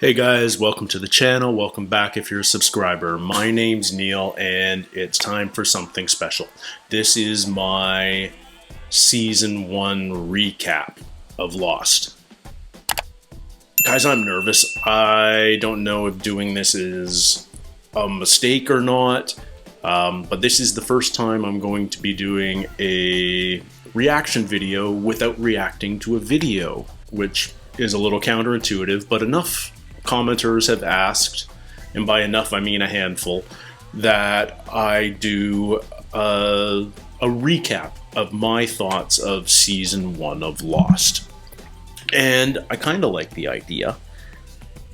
Hey guys, welcome to the channel. Welcome back if you're a subscriber. My name's Neil and it's time for something special. This is my season 1 recap of Lost. Guys, I'm nervous. I don't know if doing this is a mistake or not, but this is the first time I'm going to be doing a reaction video without reacting to a video, which is a little counterintuitive, but enough commenters have asked, and by enough I mean a handful, that I do a recap of my thoughts of season 1 of Lost. And I kind of like the idea.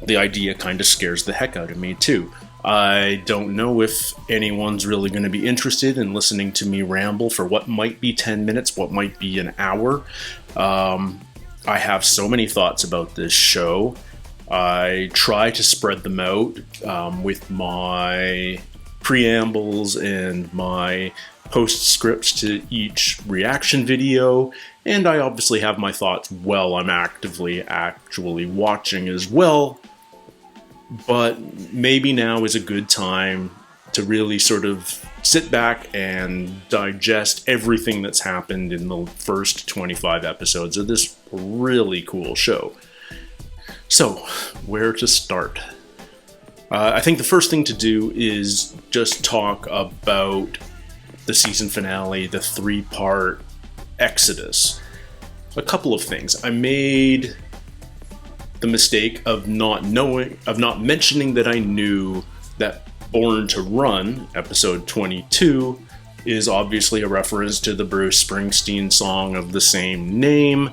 The idea kind of scares the heck out of me too. I don't know if anyone's really going to be interested in listening to me ramble for what might be 10 minutes, what might be an hour. I have so many thoughts about this show. I try to spread them out with my preambles and my postscripts to each reaction video, and I obviously have my thoughts while I'm actually watching as well, but maybe now is a good time to really sort of sit back and digest everything that's happened in the first 25 episodes of this really cool show. So, where to start? I think the first thing to do is just talk about the season finale, the 3-part Exodus. A couple of things. I made the mistake of not mentioning that I knew that Born to Run, episode 22, is obviously a reference to the Bruce Springsteen song of the same name.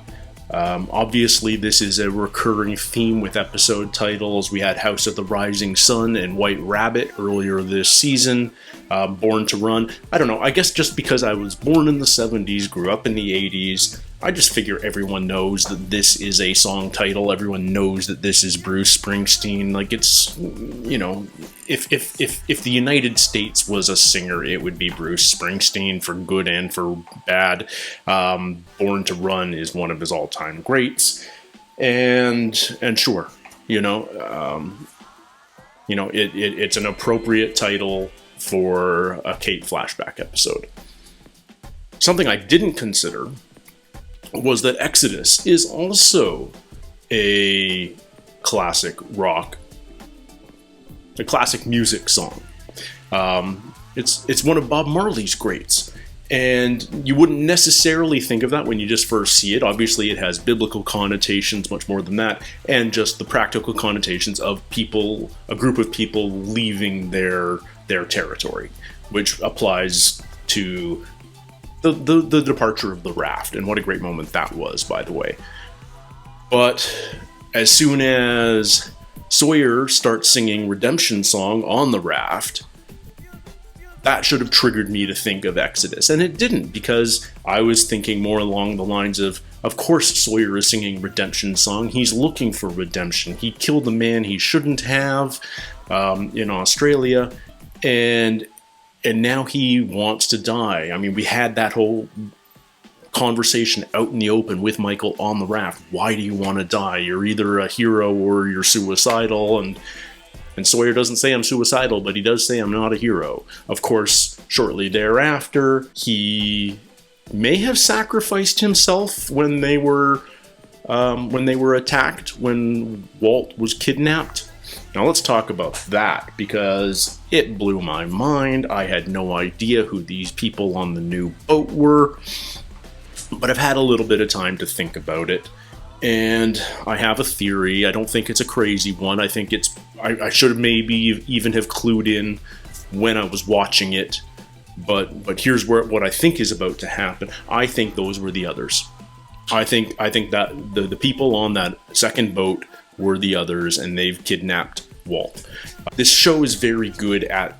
Obviously, this is a recurring theme with episode titles. We had House of the Rising Sun and White Rabbit earlier this season. Born to Run. I don't know, I guess just because I was born in the 70s, grew up in the 80s, I just figure everyone knows that this is a song title. Everyone knows that this is Bruce Springsteen. Like, it's, you know, if the United States was a singer, it would be Bruce Springsteen, for good and for bad. Born to Run is one of his all-time greats, and sure, it's an appropriate title for a Kate flashback episode. Something I didn't consider was that Exodus is also a classic rock, a classic music song. It's one of Bob Marley's greats, and you wouldn't necessarily think of that when you just first see it. Obviously, it has biblical connotations, much more than that, and just the practical connotations of people, a group of people leaving their territory, which applies to the departure of the raft, and what a great moment that was, by the way. But as soon as Sawyer starts singing Redemption Song on the raft, that should have triggered me to think of Exodus, and it didn't, because I was thinking more along the lines of course Sawyer is singing Redemption Song, he's looking for redemption, he killed a man he shouldn't have in Australia, and now he wants to die. I mean, we had that whole conversation out in the open with Michael on the raft. Why do you want to die? You're either a hero or you're suicidal, and Sawyer doesn't say I'm suicidal, but he does say I'm not a hero. Of course, shortly thereafter, he may have sacrificed himself when they were attacked, when Walt was kidnapped. Now let's talk about that, because it blew my mind. I had no idea who these people on the new boat were, but I've had a little bit of time to think about it, and I have a theory. I don't think it's a crazy one. I think I should have maybe even have clued in when I was watching it, but here's what I think is about to happen. I think those were the others. I think that the people on that second boat were the others, and they've kidnapped Walt. This show is very good at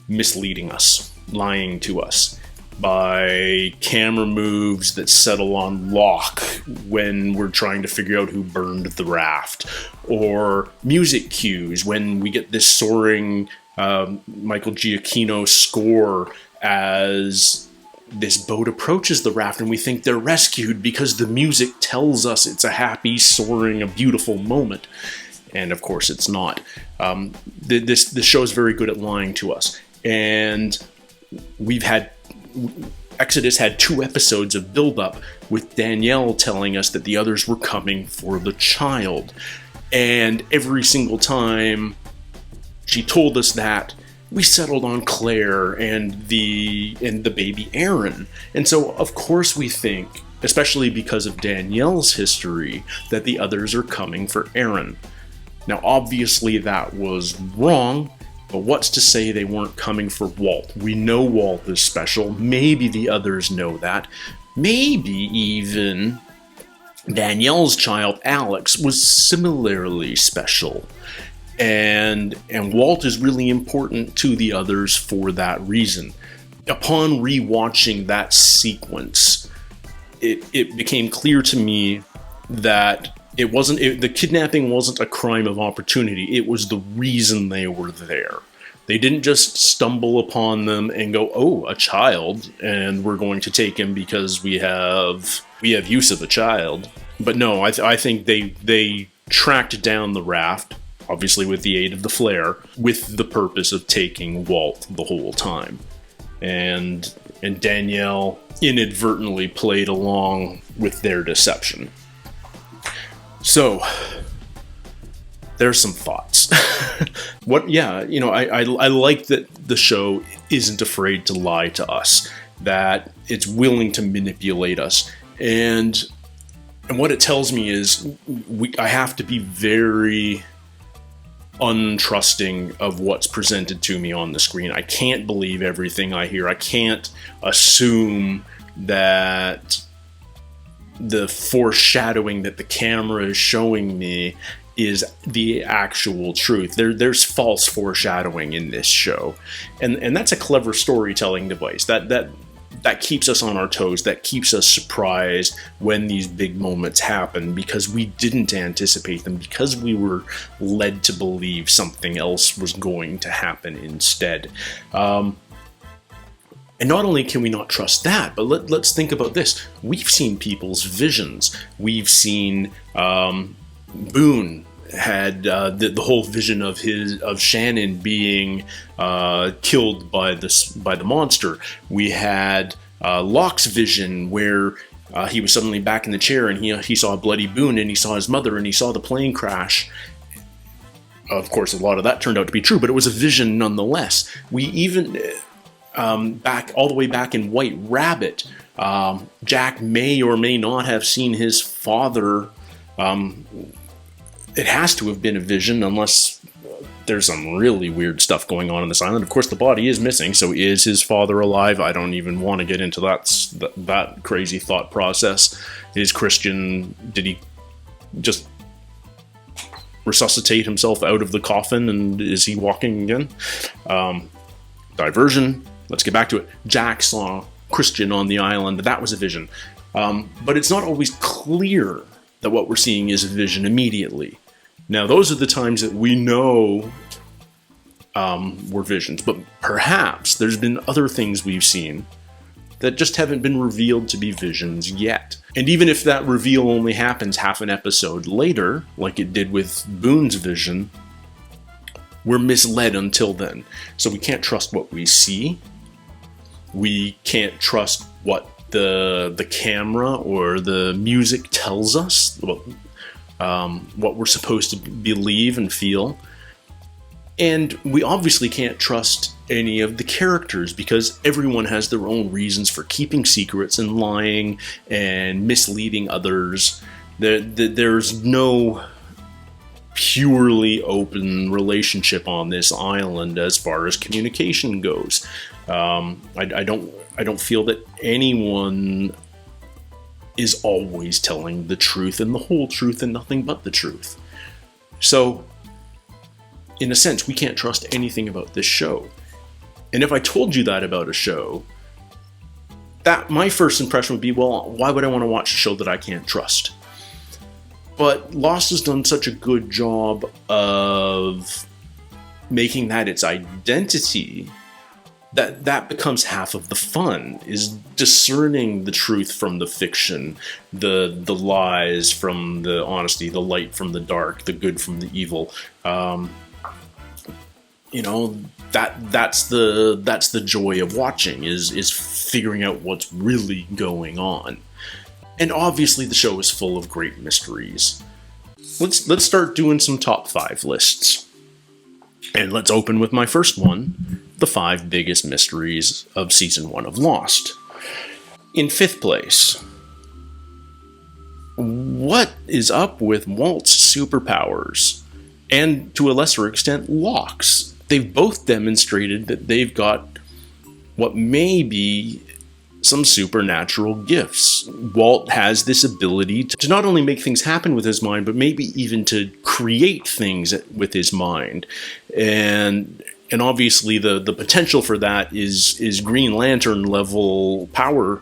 misleading us, lying to us, by camera moves that settle on lock when we're trying to figure out who burned the raft, or music cues when we get this soaring Michael Giacchino score as this boat approaches the raft and we think they're rescued because the music tells us it's a happy, soaring, a beautiful moment. And of course it's not. This show is very good at lying to us. And Exodus had 2 episodes of build-up with Danielle telling us that the others were coming for the child. And every single time she told us that, we settled on Claire and the baby Aaron. And so, of course, we think, especially because of Danielle's history, that the others are coming for Aaron. Now, obviously, that was wrong, but what's to say they weren't coming for Walt? We know Walt is special. Maybe the others know that. Maybe even Danielle's child, Alex, was similarly special. And Walt is really important to the others for that reason. Upon rewatching that sequence, it became clear to me that the kidnapping wasn't a crime of opportunity. It was the reason they were there. They didn't just stumble upon them and go, "Oh, a child, and we're going to take him because we have use of a child." But no, I think they tracked down the raft, obviously with the aid of the flare, with the purpose of taking Walt the whole time. And Danielle inadvertently played along with their deception. So, there's some thoughts. I like that the show isn't afraid to lie to us, that it's willing to manipulate us. And what it tells me is I have to be very untrusting of what's presented to me on the screen. I can't believe everything I hear. I can't assume that the foreshadowing that the camera is showing me is the actual truth. There's false foreshadowing in this show, and that's a clever storytelling device that keeps us on our toes, that keeps us surprised when these big moments happen, because we didn't anticipate them, because we were led to believe something else was going to happen instead. And not only can we not trust that, but let's think about this. We've seen people's visions. We've seen Boone had the whole vision of Shannon being killed by the monster. We had Locke's vision where he was suddenly back in the chair and he saw a bloody Boone and he saw his mother and he saw the plane crash. Of course, a lot of that turned out to be true, but it was a vision nonetheless. We even all the way back in White Rabbit, Jack may or may not have seen his father. It has to have been a vision, unless there's some really weird stuff going on this island. Of course, the body is missing, so is his father alive? I don't even want to get into that crazy thought process. Is Christian, did he just resuscitate himself out of the coffin, and is he walking again? Diversion. Let's get back to it. Jack saw Christian on the island. That was a vision. But it's not always clear that what we're seeing is a vision immediately. Now, those are the times that we know were visions, but perhaps there's been other things we've seen that just haven't been revealed to be visions yet. And even if that reveal only happens half an episode later, like it did with Boone's vision, we're misled until then. So we can't trust what we see. We can't trust what the camera or the music tells us, what we're supposed to believe and feel. And we obviously can't trust any of the characters, because everyone has their own reasons for keeping secrets and lying and misleading others. There's no purely open relationship on this island as far as communication goes. I don't feel that anyone is always telling the truth and the whole truth and nothing but the truth. So, in a sense, we can't trust anything about this show. And if I told you that about a show, that my first impression would be, well, why would I want to watch a show that I can't trust? But Lost has done such a good job of making that its identity that becomes half of the fun, is discerning the truth from the fiction, the lies from the honesty, the light from the dark, the good from the evil. That's the joy of watching, is figuring out what's really going on. And obviously the show is full of great mysteries. Let's start doing some top 5 lists. And let's open with my first one, the 5 biggest mysteries of season 1 of Lost. In 5th place, what is up with Walt's superpowers? And to a lesser extent, Locke's. They've both demonstrated that they've got what may be some supernatural gifts. Walt has this ability to not only make things happen with his mind, but maybe even to create things with his mind. And obviously the potential for that is Green Lantern level power,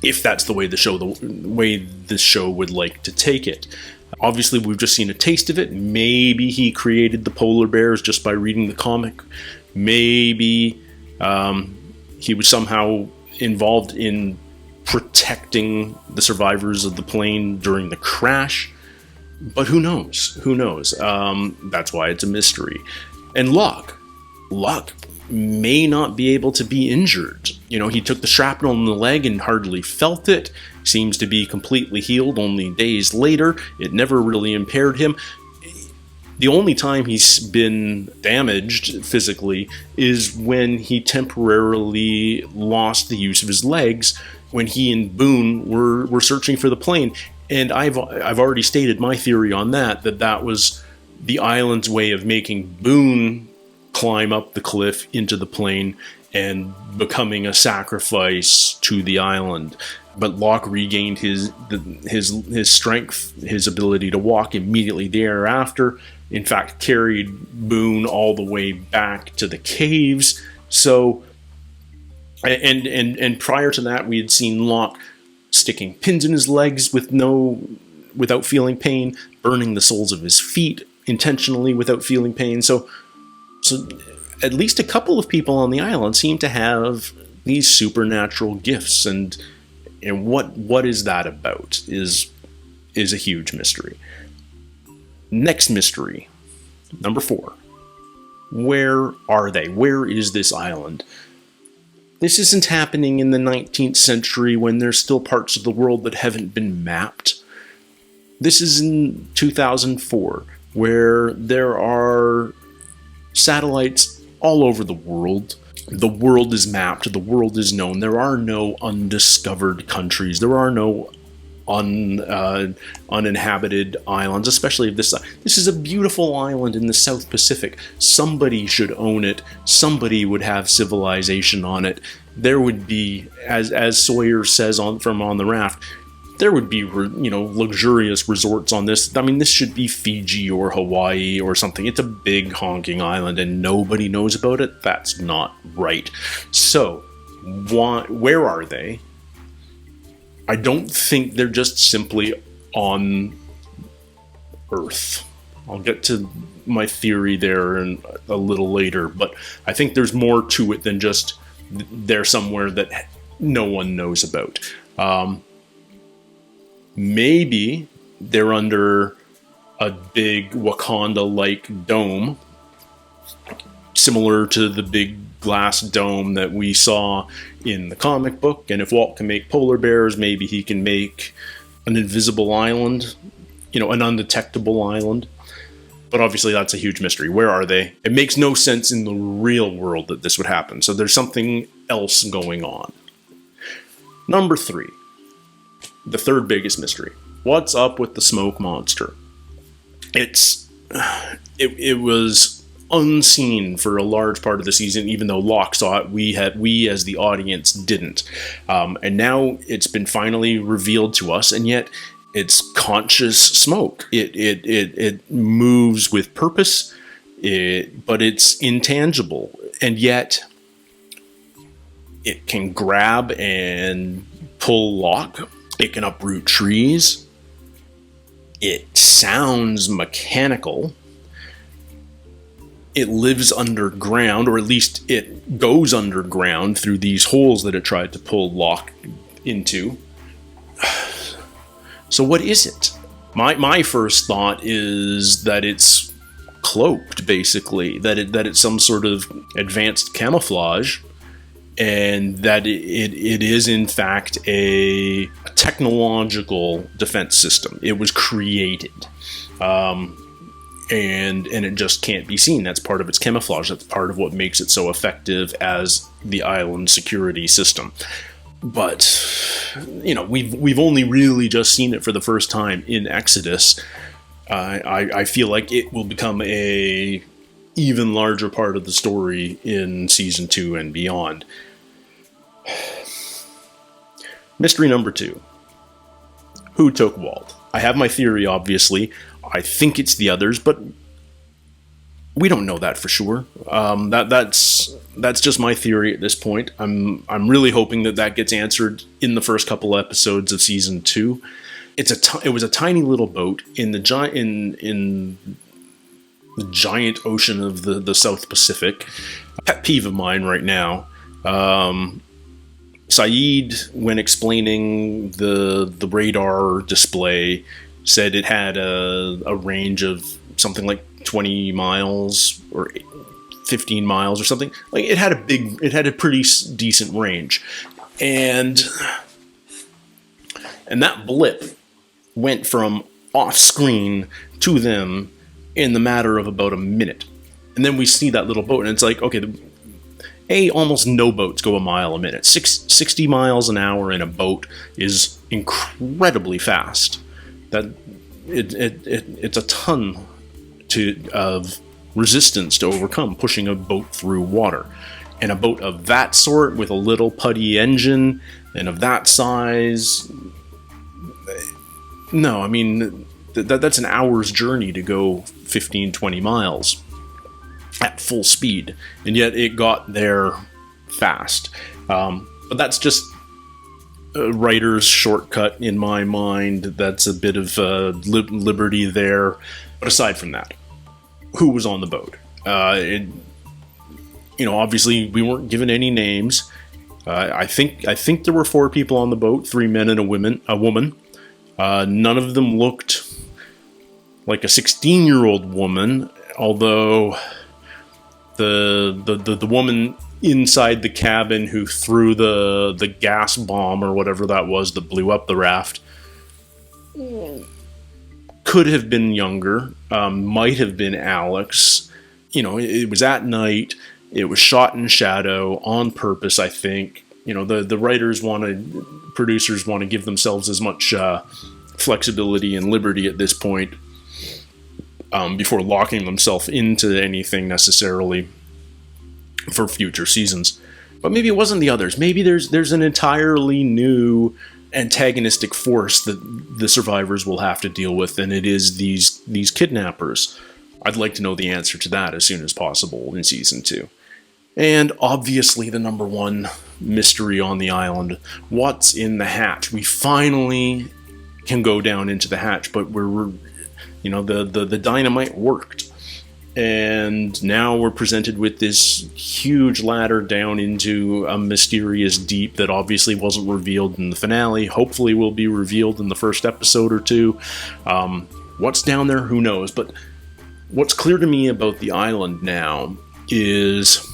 if that's the way the show would like to take it. Obviously, we've just seen a taste of it. Maybe he created the polar bears just by reading the comic. Maybe he was somehow involved in protecting the survivors of the plane during the crash. But who knows? Who knows? That's why it's a mystery. And Locke may not be able to be injured. He took the shrapnel in the leg and hardly felt it. Seems to be completely healed only days later. It never really impaired him. The only time he's been damaged physically is when he temporarily lost the use of his legs when he and Boone were searching for the plane. And I've already stated my theory on that was the island's way of making Boone climb up the cliff into the plane and becoming a sacrifice to the island. But Locke regained his strength, his ability to walk immediately thereafter. In fact, carried Boone all the way back to the caves. So, and prior to that, we had seen Locke sticking pins in his legs without feeling pain, burning the soles of his feet intentionally without feeling pain. So at least a couple of people on the island seem to have these supernatural gifts, and what is that about is a huge mystery. Next mystery, number 4. Where are they? Where is this island? This isn't happening in the 19th century when there's still parts of the world that haven't been mapped. This is in 2004, where there are satellites all over the world. The world is mapped. The world is known. There are no undiscovered countries. There are no uninhabited islands, especially if this is a beautiful island in the South Pacific. Somebody should own it. Somebody would have civilization on it. There would be, as Sawyer says from On the Raft, there would be luxurious resorts on this. I mean, this should be Fiji or Hawaii or something. It's a big honking island and nobody knows about it. That's not right. So, where are they? I don't think they're just simply on Earth. I'll get to my theory there a little later, but I think there's more to it than just they're somewhere that no one knows about. Maybe they're under a big Wakanda-like dome, similar to the big glass dome that we saw in the comic book. And if Walt can make polar bears, maybe he can make an invisible island, an undetectable island. But obviously that's a huge mystery. Where are they? It makes no sense in the real world that this would happen. So there's something else going on. Number 3, the third biggest mystery. What's up with the smoke monster? It was unseen for a large part of the season, even though Locke saw it. We as the audience didn't. And now it's been finally revealed to us, and yet it's conscious smoke. It moves with purpose, but it's intangible, and yet it can grab and pull Locke. It can uproot trees. It sounds mechanical. it lives underground, or at least it goes underground through these holes that it tried to pull Locke into. So what is it? My first thought is that it's cloaked, basically, that it's some sort of advanced camouflage, and that it is in fact a technological defense system. It was created, and it just can't be seen. That's part of its camouflage. That's part of what makes it so effective as the island security system. But we've only really just seen it for the first time in Exodus. I feel like it will become a even larger part of the story in season 2 and beyond. Mystery number 2. Who took Walt? I have my theory, obviously. I think it's the others, but we don't know that for sure. That's just my theory at this point. I'm really hoping that gets answered in the first couple episodes of season 2. It was a tiny little boat in the giant ocean of the South Pacific. A pet peeve of mine right now. Syed, when explaining the radar display, said it had a range of something like 20 miles or 15 miles or something. Like it had a pretty decent range, and that blip went from off screen to them in the matter of about a minute. And then we see that little boat, and it's like, okay, almost no boats go a mile a minute. 60 miles an hour in a boat is incredibly fast. That it's a ton of resistance to overcome pushing a boat through water. And a boat of that sort with a little putty engine and of that size, no, I mean, that's an hour's journey to go 15, 20 miles at full speed, and yet it got there fast. But that's just a writer's shortcut in my mind. That's a bit of liberty there. But aside from that, who was on the boat? Obviously we weren't given any names. I think there were 4 people on the boat, 3 men and a woman. None of them looked like a 16-year-old woman, although the woman inside the cabin who threw the gas bomb or whatever that was that blew up the raft could have been younger, might have been Alex. It was at night. It was shot in shadow on purpose, I think. The producers want to give themselves as much flexibility and liberty at this point before locking themselves into anything necessarily for future seasons. But maybe it wasn't the others. Maybe there's an entirely new antagonistic force that the survivors will have to deal with, and it is these kidnappers. I'd like to know the answer to that as soon as possible in season 2. And obviously the number one mystery on the island, what's in the hatch? We finally can go down into the hatch, but the dynamite worked. And now we're presented with this huge ladder down into a mysterious deep that obviously wasn't revealed in the finale. Hopefully will be revealed in the first episode or 2. What's down there, who knows? But what's clear to me about the island now is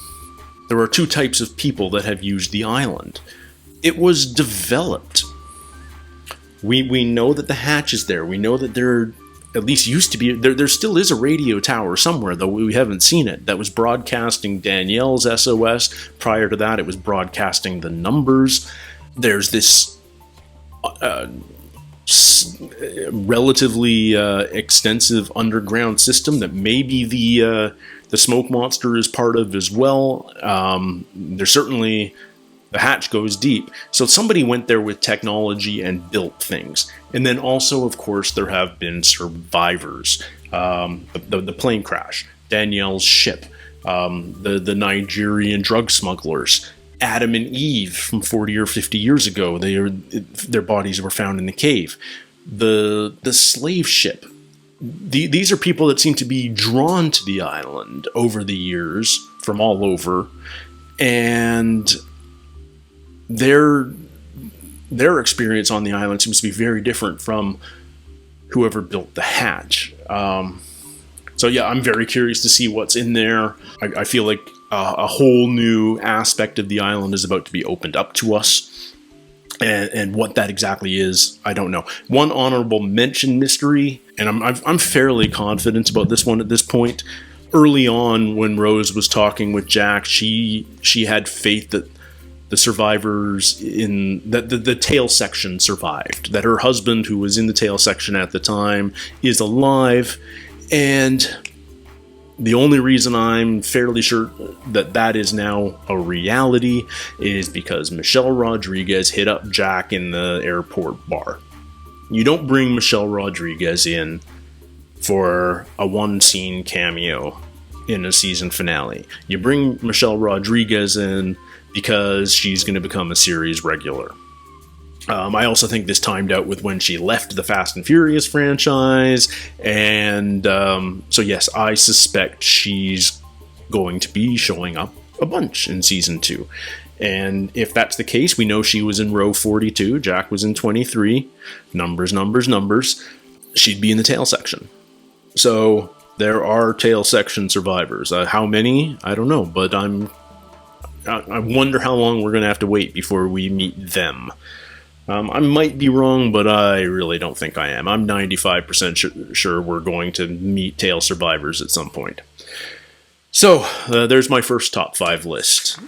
there are 2 types of people that have used the island. It was developed. We know that the hatch is there. We know that there at least used to be, there still is a radio tower somewhere, though we haven't seen it, that was broadcasting Danielle's SOS. Prior to that, it was broadcasting the numbers. There's this relatively extensive underground system that maybe the smoke monster is part of as well. There's certainly, the hatch goes deep. So somebody went there with technology and built things. And then also, of course, there have been survivors. The plane crash, Danielle's ship, the Nigerian drug smugglers, Adam and Eve from 40 or 50 years ago. Their bodies were found in the cave. The slave ship these are people that seem to be drawn to the island over the years from all over, and their experience on the island seems to be very different from whoever built the hatch. So yeah, I'm very curious to see what's in there. I feel like a whole new aspect of the island is about to be opened up to us. And what that exactly is, I don't know. One honorable mention mystery, and I'm fairly confident about this one at this point. Early on, when Rose was talking with Jack, she had faith that the survivors in the tail section survived. That her husband, who was in the tail section at the time, is alive. And the only reason I'm fairly sure that is now a reality is because Michelle Rodriguez hit up Jack in the airport bar. You don't bring Michelle Rodriguez in for a one-scene cameo in a season finale. You bring Michelle Rodriguez in because she's going to become a series regular. I also think this timed out with when she left the Fast and Furious franchise, and so yes, I suspect she's going to be showing up a bunch in season 2. And if that's the case, we know she was in row 42, Jack was in 23, numbers, she'd be in the tail section. So there are tail section survivors. How many? I don't know, but I wonder how long we're going to have to wait before we meet them. I might be wrong, but I really don't think I am. I'm 95% sure we're going to meet tail survivors at some point. So, there's my first top 5 list.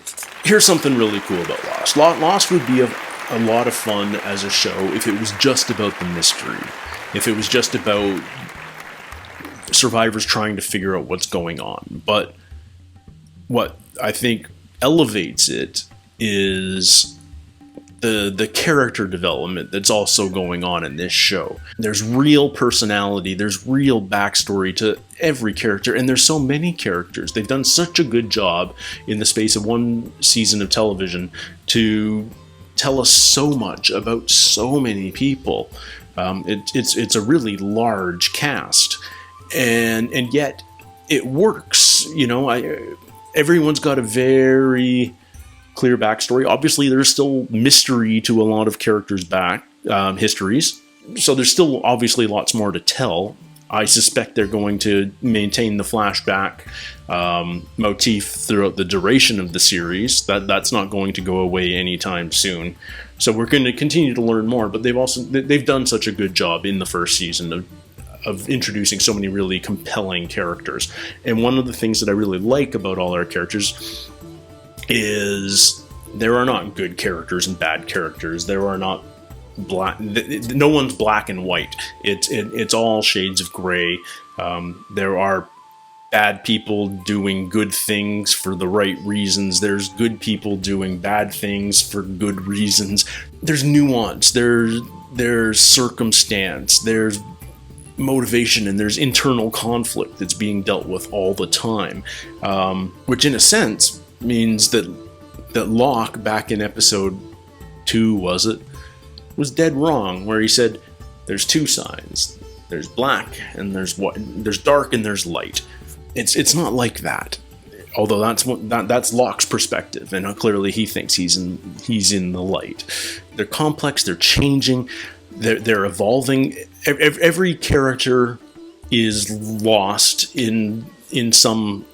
Here's something really cool about Lost. Lost would be a lot of fun as a show if it was just about the mystery. If it was just about survivors trying to figure out what's going on. But what I think elevates it is the character development that's also going on in this show. There's real personality, there's real backstory to every character, and there's so many characters. They've done such a good job in the space of one season of television to tell us so much about so many people. It's a really large cast, and yet it works. You know, everyone's got a very clear backstory. Obviously, there's still mystery to a lot of characters' histories, so there's still obviously lots more to tell. I suspect they're going to maintain the flashback motif throughout the duration of the series. That's not going to go away anytime soon. So we're going to continue to learn more, but they've done such a good job in the first season of introducing so many really compelling characters. And one of the things that I really like about all our characters is there are not good characters and bad characters. There are not black. No one's black and white. It's all shades of gray. There are bad people doing good things for the right reasons. There's good people doing bad things for good reasons. There's nuance. There's circumstance. There's motivation, and there's internal conflict that's being dealt with all the time, which in a sense means that Locke, back in episode 2, was dead wrong, where he said there's two sides. There's black and there's white. There's dark and there's light. It's not like that. Although that's Locke's perspective, and clearly he thinks he's in the light. They're complex. They're changing. They're evolving. Every character is lost in some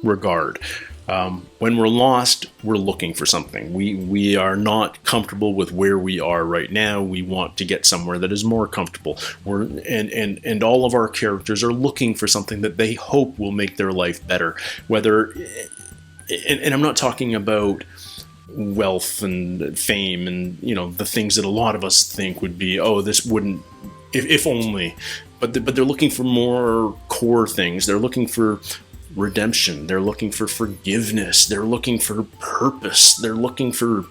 regard. When we're lost, we're looking for something. We are not comfortable with where we are right now. We want to get somewhere that is more comfortable. And all of our characters are looking for something that they hope will make their life better. And I'm not talking about wealth and fame and the things that a lot of us think would be, this wouldn't, if only. But they're looking for more core things. They're looking for redemption. They're looking for forgiveness. They're looking for purpose. They're looking for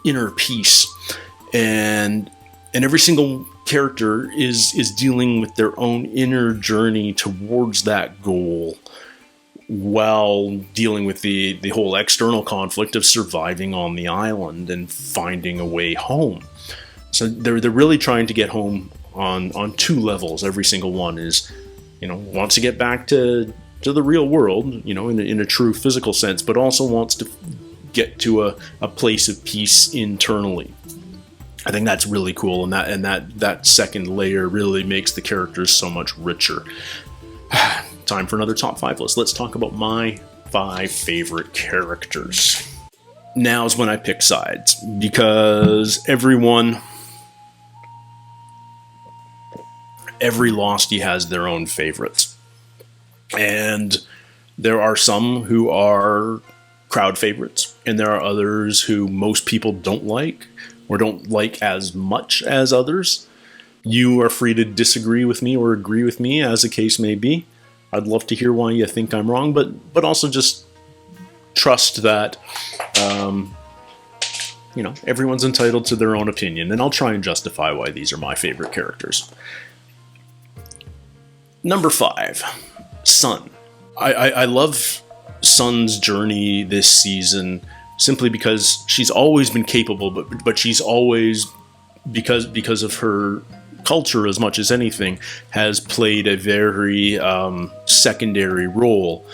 inner peace. And every single character is dealing with their own inner journey towards that goal, while dealing with the whole external conflict of surviving on the island and finding a way home. So they're really trying to get home on two levels. Every single one is, wants to get back to the real world, in a true physical sense, but also wants to get to a place of peace internally. I think that's really cool, and that second layer really makes the characters so much richer. Time for another top 5 list. Let's talk about my 5 favorite characters. Now's when I pick sides, because every Lostie has their own favorites. And there are some who are crowd favorites, and there are others who most people don't like, or don't like as much as others. You are free to disagree with me or agree with me, as the case may be. I'd love to hear why you think I'm wrong, but also just trust that, everyone's entitled to their own opinion, and I'll try and justify why these are my favorite characters. Number 5, Sun. I love Sun's journey this season simply because she's always been capable, but she's always, because of her culture as much as anything, has played a very secondary role.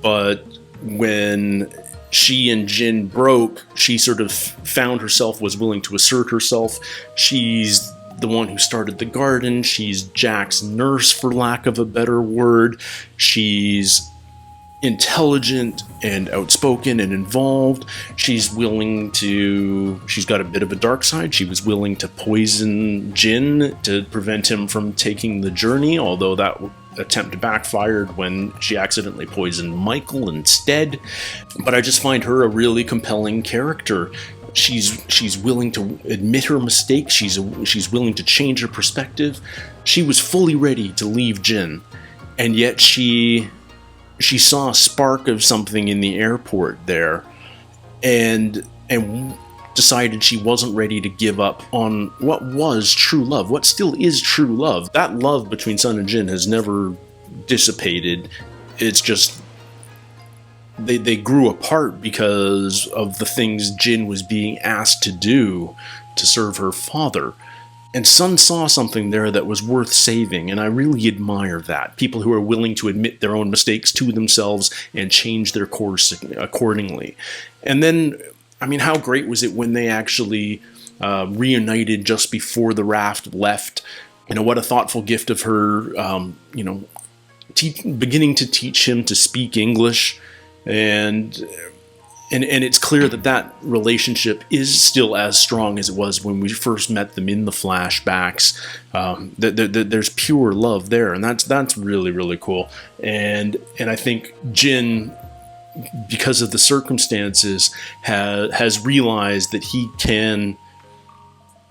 But when she and Jin broke, she sort of found herself, was willing to assert herself. She's the one who started the garden. She's Jack's nurse, for lack of a better word. She's intelligent and outspoken and involved. She's got a bit of a dark side. She was willing to poison Jin to prevent him from taking the journey, although that attempt backfired when she accidentally poisoned Michael instead. But I just find her a really compelling character. She's willing to admit her mistakes. She's willing to change her perspective. She was fully ready to leave Jin, and yet she saw a spark of something in the airport there, and decided she wasn't ready to give up on what was true love, what still is true love. That love between Sun and Jin has never dissipated. It's just they grew apart because of the things Jin was being asked to do to serve her father. And Sun saw something there that was worth saving, and I really admire that. People who are willing to admit their own mistakes to themselves and change their course accordingly. And then, how great was it when they actually reunited just before the raft left? What a thoughtful gift of her, beginning to teach him to speak English. And it's clear that relationship is still as strong as it was when we first met them in the flashbacks. There's pure love there, and that's really, really cool. And I think Jin, because of the circumstances, has realized that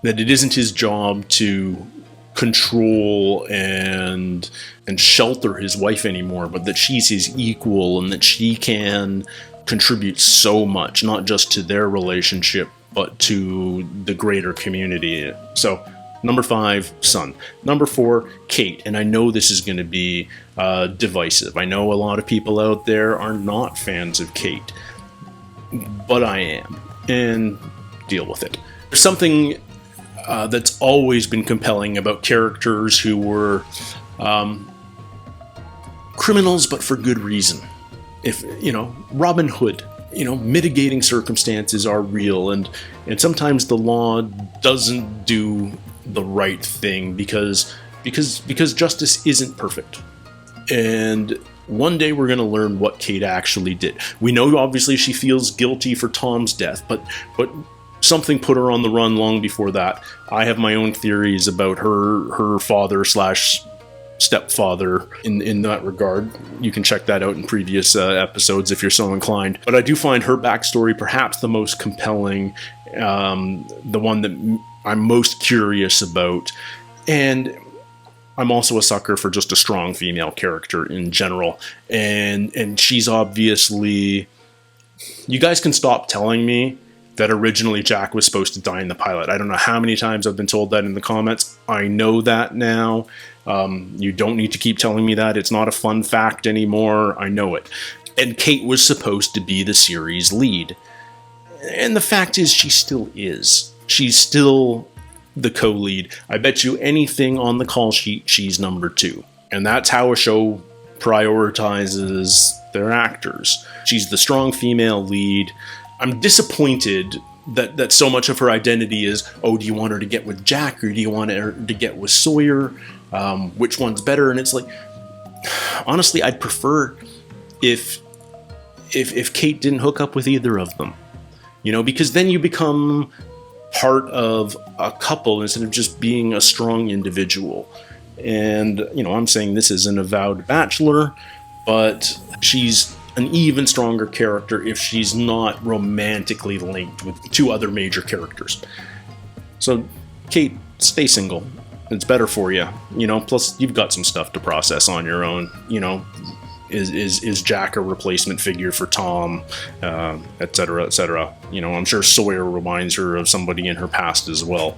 that it isn't his job to control and shelter his wife anymore, but that she's his equal, and that she can contribute so much, not just to their relationship, but to the greater community. So, number 5, Sun. Number 4, Kate. And I know this is going to be divisive. I know a lot of people out there are not fans of Kate, but I am, and deal with it. There's something that's always been compelling about characters who were criminals, but for good reason. If, Robin Hood, mitigating circumstances are real, and sometimes the law doesn't do the right thing because justice isn't perfect. And one day we're going to learn what Kate actually did. We know obviously she feels guilty for Tom's death, but something put her on the run long before that. I have my own theories about her father / stepfather in that regard. You can check that out in previous episodes if you're so inclined. But I do find her backstory perhaps the most compelling, the one that I'm most curious about. And I'm also a sucker for just a strong female character in general. And she's obviously... You guys can stop telling me that originally Jack was supposed to die in the pilot. I don't know how many times I've been told that in the comments. I know that now. You don't need to keep telling me that. It's not a fun fact anymore. I know it. And Kate was supposed to be the series lead. And the fact is, she still is. She's still the co-lead. I bet you anything on the call sheet she's number 2. And that's how a show prioritizes their actors. She's the strong female lead. I'm disappointed that so much of her identity is, oh, do you want her to get with Jack or do you want her to get with Sawyer? Which one's better? And it's like, honestly, I'd prefer if Kate didn't hook up with either of them, because then you become part of a couple instead of just being a strong individual. And, I'm saying this is an avowed bachelor, but she's an even stronger character if she's not romantically linked with 2 other major characters. So, Kate, stay single. It's better for you. Plus you've got some stuff to process on your own. Is Jack a replacement figure for Tom, etc., etc. I'm sure Sawyer reminds her of somebody in her past as well.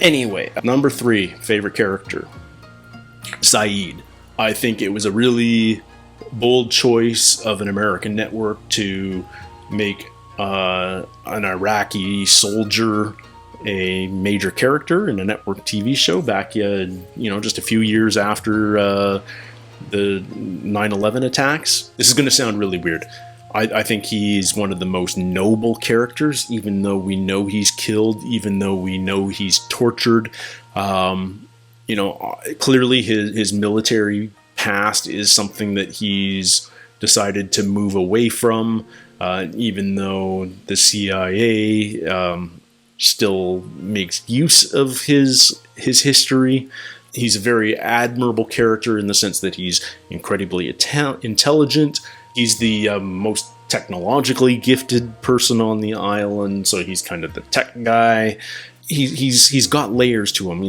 Anyway, number 3 favorite character, Syed. I think it was a really bold choice of an American network to make an Iraqi soldier a major character in a network TV show back, just a few years after the 9/11 attacks. This is going to sound really weird. I think he's one of the most noble characters, even though we know he's killed, even though we know he's tortured. Clearly his military past is something that he's decided to move away from, even though the CIA still makes use of his history. He's a very admirable character in the sense that he's incredibly intelligent. He's the most technologically gifted person on the island, so he's kind of the tech guy. He's got layers to him.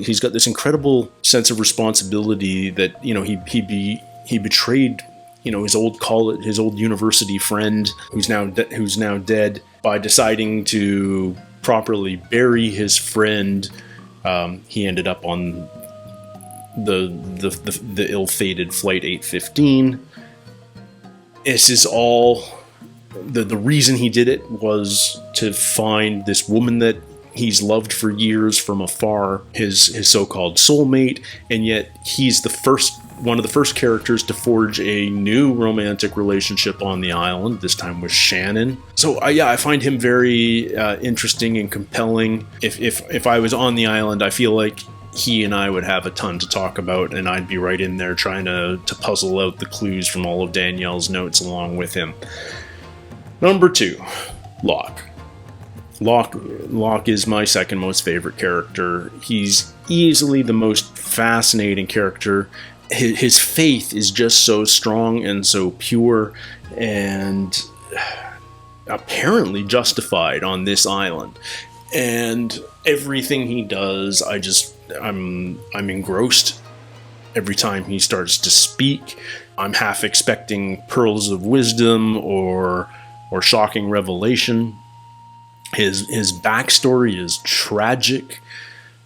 He's got this incredible sense of responsibility that he betrayed his old college, his old university friend who's now dead by deciding to properly bury his friend. He ended up on the ill-fated Flight 815. This is all the reason he did it was to find this woman that he's loved for years from afar, his so-called soulmate, and yet he's one of the first characters to forge a new romantic relationship on the island, this time with Shannon. So I find him very interesting and compelling. If I was on the island, I feel like he and I would have a ton to talk about, and I'd be right in there trying to puzzle out the clues from all of Danielle's notes along with him. Number 2, Locke. Locke is my second most favorite character. He's easily the most fascinating character. His faith is just so strong and so pure, and apparently justified on this island. And everything he does, I'm engrossed. Every time he starts to speak, I'm half expecting pearls of wisdom or shocking revelation. His backstory is tragic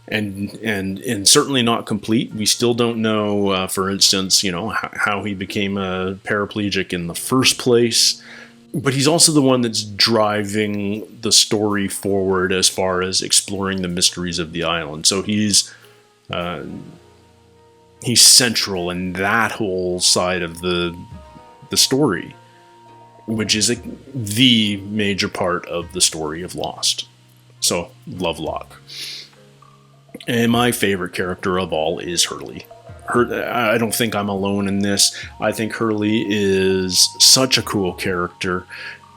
and certainly not complete. We still don't know, for instance, how he became a paraplegic in the first place. But he's also the one that's driving the story forward as far as exploring the mysteries of the island. So he's central in that whole side of the story, which is the major part of the story of Lost. So, love Locke. And my favorite character of all is Hurley. I don't think I'm alone in this. I think Hurley is such a cool character.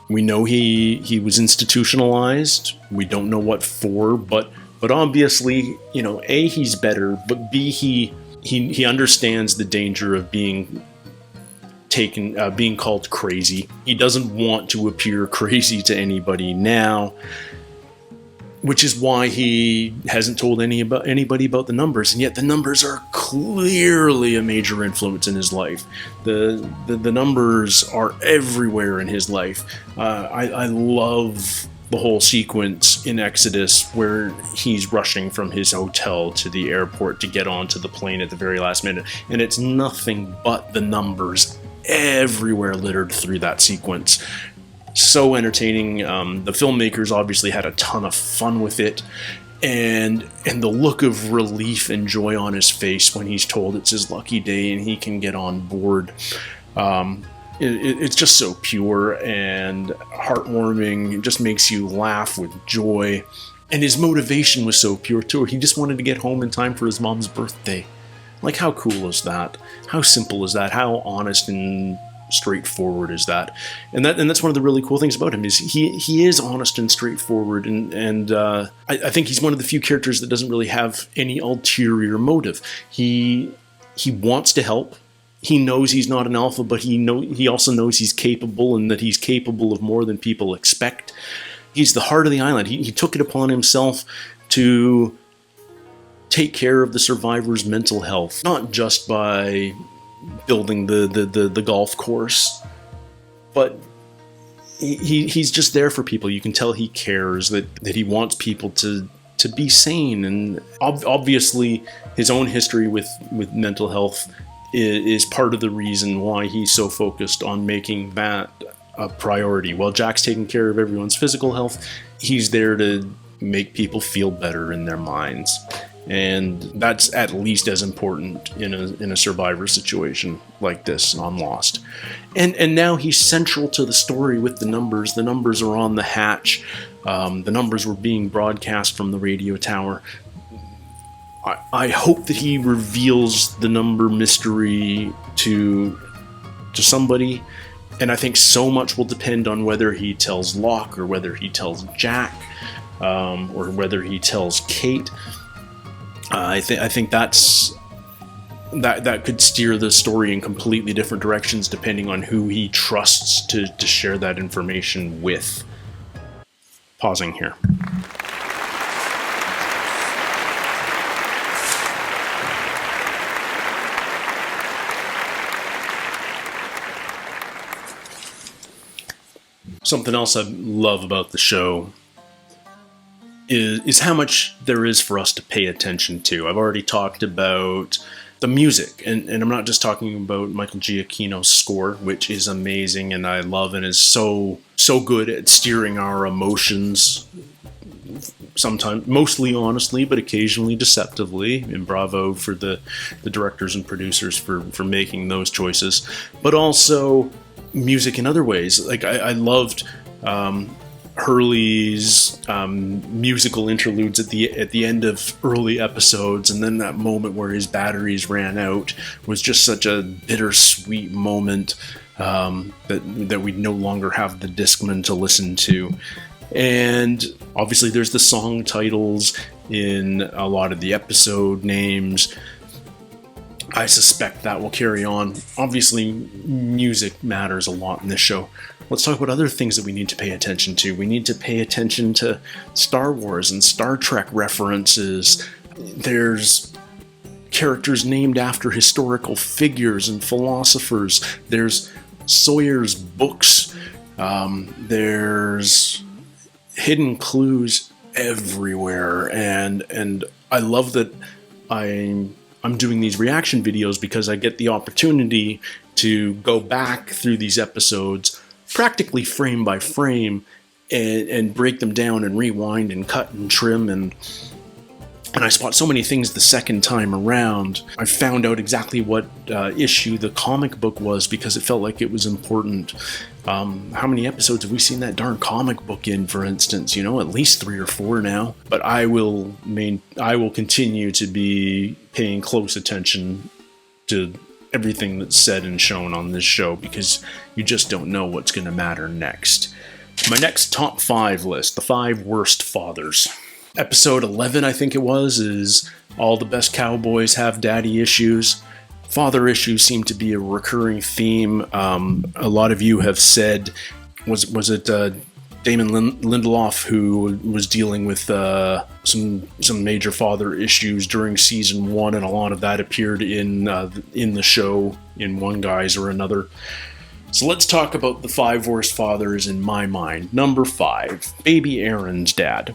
We know he was institutionalized. We don't know what for, but obviously, A, he's better, but B, he understands the danger of being called crazy. He doesn't want to appear crazy to anybody now, which is why he hasn't told anybody about the numbers, and yet the numbers are clearly a major influence in his life. The numbers are everywhere in his life. I love the whole sequence in Exodus where he's rushing from his hotel to the airport to get onto the plane at the very last minute, and it's nothing but the numbers everywhere littered through that sequence. So entertaining. The filmmakers obviously had a ton of fun with it, and the look of relief and joy on his face when he's told it's his lucky day and he can get on board. It's just so pure and heartwarming. It just makes you laugh with joy. And his motivation was so pure too. He just wanted to get home in time for his mom's birthday. Like, how cool is that? How simple is that? How honest and straightforward is that? And that's one of the really cool things about him, is he is honest and straightforward, and I think he's one of the few characters that doesn't really have any ulterior motive. He wants to help. He knows he's not an alpha, but he also knows he's capable, and that he's capable of more than people expect. He's the heart of the island. He took it upon himself to take care of the survivors' mental health, not just by building the golf course, but he's just there for people. You can tell he cares, that he wants people to be sane, and obviously his own history with mental health is part of the reason why he's so focused on making that a priority. While Jack's taking care of everyone's physical health, he's there to make people feel better in their minds. And that's at least as important in a survivor situation like this on Lost. And now he's central to the story with the numbers. The numbers are on the hatch. The numbers were being broadcast from the radio tower. I hope that he reveals the number mystery to somebody. And I think so much will depend on whether he tells Locke, or whether he tells Jack, or whether he tells Kate. I think that could steer the story in completely different directions depending on who he trusts to share that information with. Pausing here. Something else I love about the show is how much there is for us to pay attention to. I've already talked about the music, and I'm not just talking about Michael Giacchino's score, which is amazing and I love, and is so good at steering our emotions, sometimes, mostly honestly, but occasionally deceptively, and bravo for the directors and producers for making those choices. But also music in other ways. Like I loved Hurley's musical interludes at the end of early episodes, and then that moment where his batteries ran out was just such a bittersweet moment, that we no longer have the Discman to listen to. And obviously there's the song titles in a lot of the episode names. I suspect that will carry on. Obviously, music matters a lot in this show. Let's talk about other things that we need to pay attention to. We need to pay attention to Star Wars and Star Trek references. There's characters named after historical figures and philosophers. There's Sawyer's books. There's hidden clues everywhere. And I love that I'm doing these reaction videos because I get the opportunity to go back through these episodes practically frame by frame and break them down and rewind and cut and trim, and I spot so many things the second time around. I found out exactly what issue the comic book was because it felt like it was important. How many episodes have we seen that darn comic book in, for instance? At least 3 or 4 now. But I will continue to be paying close attention to everything that's said and shown on this show, because you just don't know what's going to matter next. My next top 5 list, the 5 worst fathers. Episode 11, I think it was, is All the Best Cowboys Have Daddy Issues. Father issues seem to be a recurring theme. A lot of you have said, was it Damon Lindelof who was dealing with some major father issues during season 1, and a lot of that appeared in the show in one guise or another. So let's talk about the 5 worst fathers in my mind. Number 5, Baby Aaron's dad.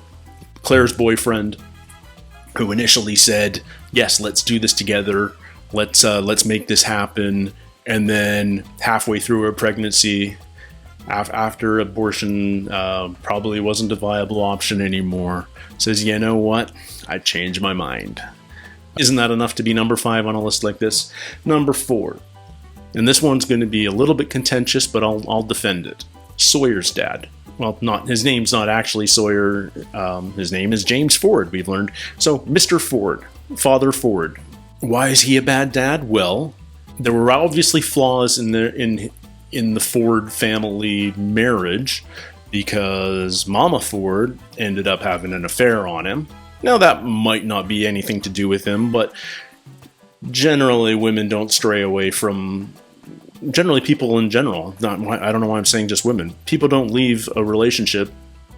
Claire's boyfriend, who initially said, yes, let's do this together, let's make this happen, and then halfway through her pregnancy after abortion probably wasn't a viable option anymore, says, you know what, I changed my mind. Isn't that enough to be number 5 on a list like this? Number 4, and this one's going to be a little bit contentious, but I'll defend it. Sawyer's dad. Well, his name's not actually Sawyer. His name is James Ford, we've learned. So, Mr. Ford, Father Ford. Why is he a bad dad? Well, there were obviously flaws in the Ford family marriage, because Mama Ford ended up having an affair on him. Now, that might not be anything to do with him, but generally women don't stray away from... Generally, people in general, I don't know why I'm saying just women. People don't leave a relationship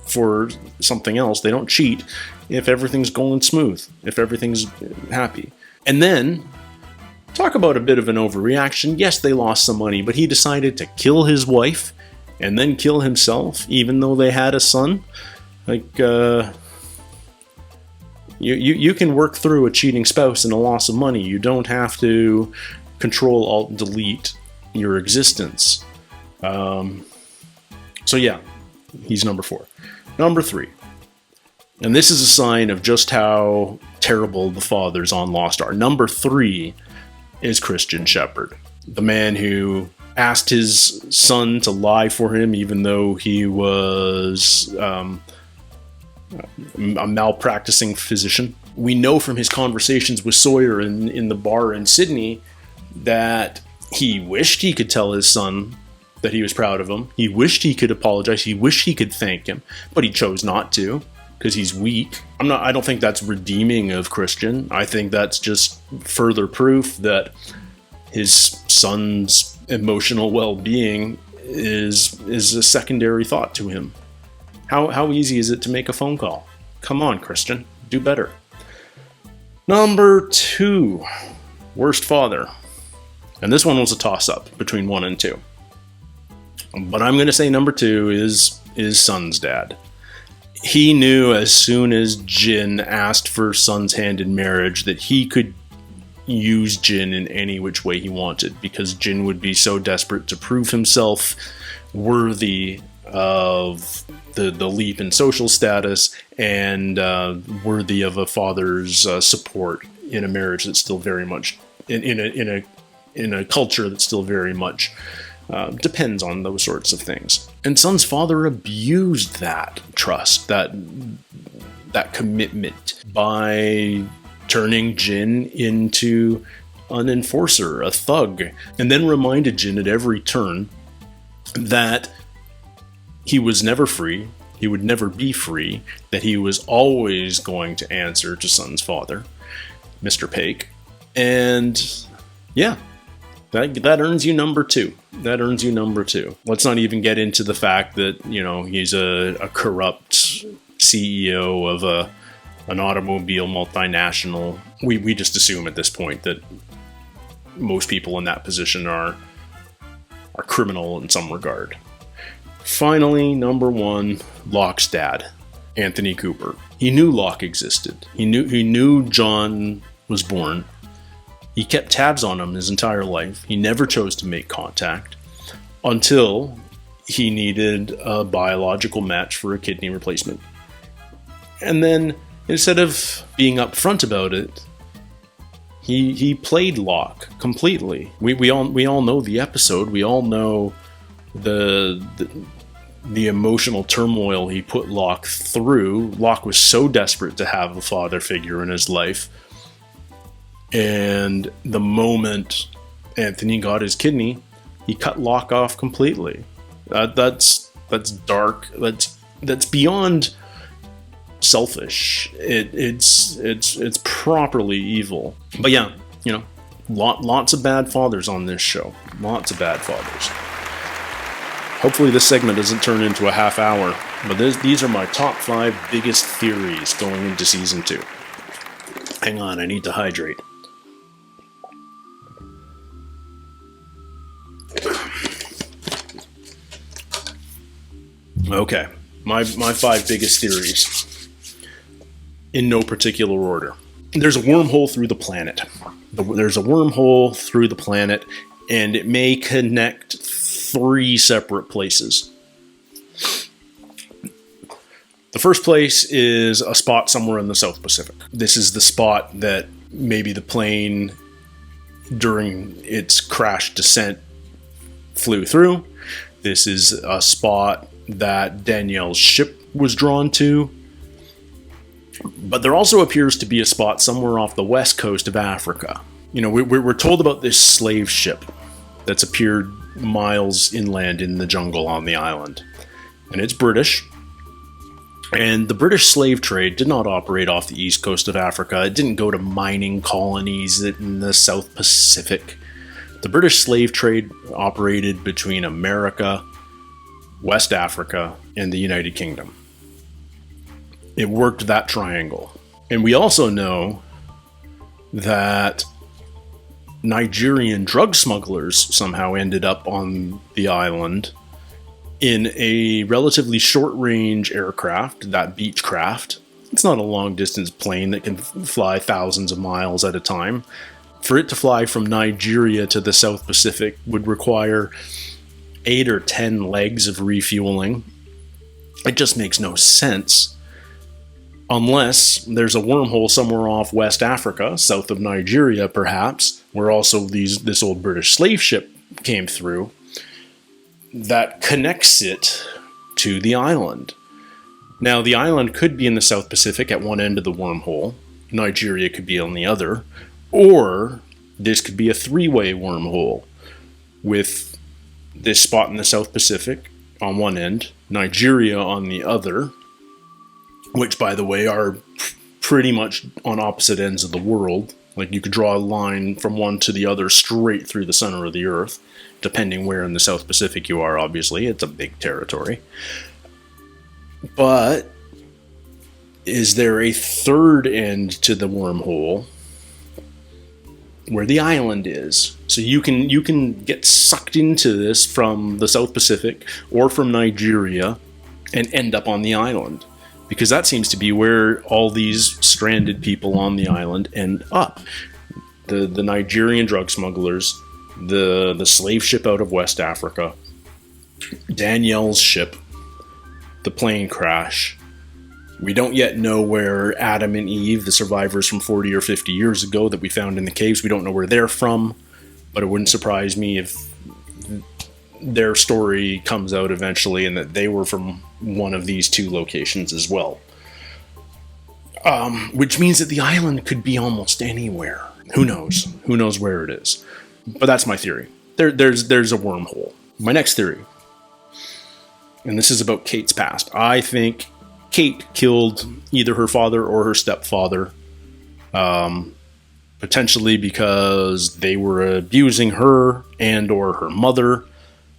for something else. They don't cheat if everything's going smooth, if everything's happy. And then, talk about a bit of an overreaction. Yes, they lost some money, but he decided to kill his wife and then kill himself, even though they had a son. Like, you can work through a cheating spouse and a loss of money. You don't have to Control, Alt, Delete your existence. So yeah, he's number 4. Number 3. And this is a sign of just how terrible the fathers on Lost are. Number 3 is Christian Shepherd. The man who asked his son to lie for him even though he was a malpracticing physician. We know from his conversations with Sawyer in the bar in Sydney that he wished he could tell his son that he was proud of him. He wished he could apologize. He wished he could thank him, but he chose not to because he's weak. I don't think that's redeeming of Christian. I think that's just further proof that his son's emotional well-being is a secondary thought to him. How easy is it to make a phone call? Come on, Christian, do better. Number 2, worst father. And this one was a toss-up between 1 and 2. But I'm going to say number 2 is Son's dad. He knew as soon as Jin asked for Son's hand in marriage that he could use Jin in any which way he wanted, because Jin would be so desperate to prove himself worthy of the leap in social status and worthy of a father's support in a marriage that's still very much in a culture that still very much depends on those sorts of things. And Son's father abused that trust, that commitment, by turning Jin into an enforcer, a thug, and then reminded Jin at every turn that he was never free, he would never be free, that he was always going to answer to Son's father, Mr. Pake. And yeah, that earns you number 2. That earns you number 2. Let's not even get into the fact that, he's a corrupt CEO of an automobile multinational. We just assume at this point that most people in that position are criminal in some regard. Finally, number 1, Locke's dad, Anthony Cooper. He knew Locke existed. He knew John was born. He kept tabs on him his entire life. He never chose to make contact until he needed a biological match for a kidney replacement. And then, instead of being upfront about it, he played Locke completely. We all know the episode. We all know the emotional turmoil he put Locke through. Locke was so desperate to have a father figure in his life. And the moment Anthony got his kidney, he cut Locke off completely. That's dark. That's beyond selfish. It's properly evil. But yeah, lots of bad fathers on this show. Lots of bad fathers. Hopefully this segment doesn't turn into a half hour, but these are my top 5 biggest theories going into season 2. Hang on, I need to hydrate. Okay, my 5 biggest theories, in no particular order. There's a wormhole through the planet. There's a wormhole through the planet, and it may connect 3 separate places. The first place is a spot somewhere in the South Pacific. This is the spot that maybe the plane, during its crash descent, flew through. This is a spot that Danielle's ship was drawn to. But there also appears to be a spot somewhere off the west coast of Africa. You know, we're told about this slave ship that's appeared miles inland in the jungle on the island. And it's British. And the British slave trade did not operate off the east coast of Africa. It didn't go to mining colonies in the South Pacific. The British slave trade operated between America, West Africa, and the United Kingdom. It worked that triangle. And we also know that Nigerian drug smugglers somehow ended up on the island in a relatively short-range aircraft, that Beechcraft. It's not a long-distance plane that can fly thousands of miles at a time. For it to fly from Nigeria to the South Pacific would require 8 or 10 legs of refueling. It just makes no sense. Unless there's a wormhole somewhere off West Africa, south of Nigeria perhaps, where also this old British slave ship came through, that connects it to the island. Now, the island could be in the South Pacific at one end of the wormhole. Nigeria could be on the other. Or this could be a three-way wormhole with this spot in the South Pacific on one end, Nigeria on the other, which, by the way, are pretty much on opposite ends of the world. Like, you could draw a line from one to the other straight through the center of the Earth, depending where in the South Pacific you are, obviously. It's a big territory. But is there a third end to the wormhole where the island is? So you can get sucked into this from the South Pacific or from Nigeria and end up on the island. Because that seems to be where all these stranded people on the island end up. The Nigerian drug smugglers, the slave ship out of West Africa, Danielle's ship, the plane crash. We don't yet know where Adam and Eve, the survivors from 40 or 50 years ago that we found in the caves, we don't know where they're from, but it wouldn't surprise me if their story comes out eventually and that they were from one of these two locations as well. Which means that the island could be almost anywhere. Who knows? Who knows where it is? But that's my theory. There's a wormhole. My next theory, and this is about Kate's past. I think Kate killed either her father or her stepfather, potentially because they were abusing her and or her mother.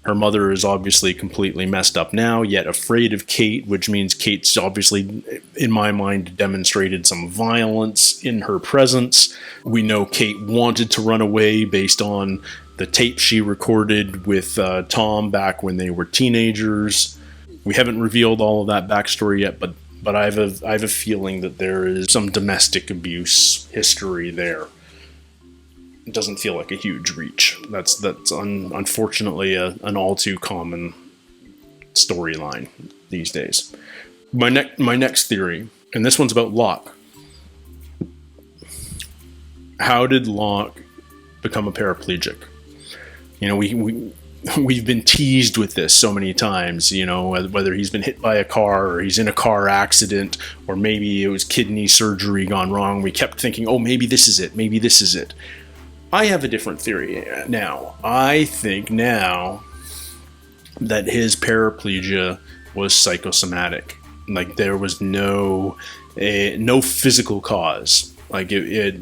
Her mother is obviously completely messed up now, yet afraid of Kate, which means Kate's obviously, in my mind, demonstrated some violence in her presence. We know Kate wanted to run away based on the tape she recorded with Tom back when they were teenagers. We haven't revealed all of that backstory yet, but I have a feeling that there is some domestic abuse history there. It doesn't feel like a huge reach. That's unfortunately an all too common storyline these days. My next theory, and this one's about Locke. How did Locke become a paraplegic? You know, we've been teased with this so many times, you know, whether he's been hit by a car or he's in a car accident or maybe it was kidney surgery gone wrong. We kept thinking, oh, maybe this is it. Maybe this is it. I have a different theory now. I think now that his paraplegia was psychosomatic. Like, there was no physical cause. Like, it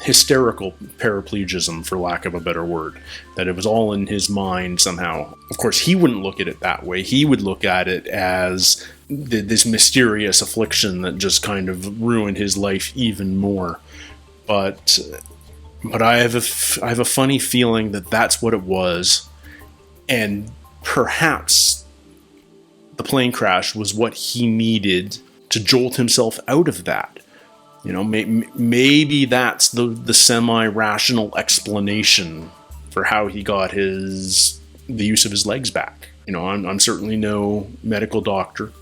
hysterical paraplegism, for lack of a better word. That it was all in his mind somehow. Of course, he wouldn't look at it that way. He would look at it as this mysterious affliction that just kind of ruined his life even more. But I have a funny feeling that that's what it was, and perhaps the plane crash was what he needed to jolt himself out of that. You know, maybe that's the semi-rational explanation for how he got the use of his legs back. You know, I'm certainly no medical doctor,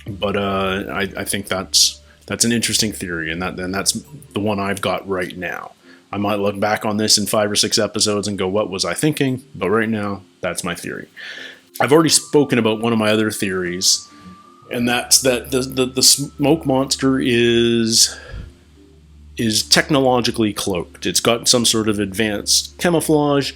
But I think that's an interesting theory, and that's the one I've got right now. I might look back on this in 5 or 6 episodes and go, what was I thinking? But right now, that's my theory. I've already spoken about one of my other theories, and that's that the smoke monster is technologically cloaked. It's got some sort of advanced camouflage,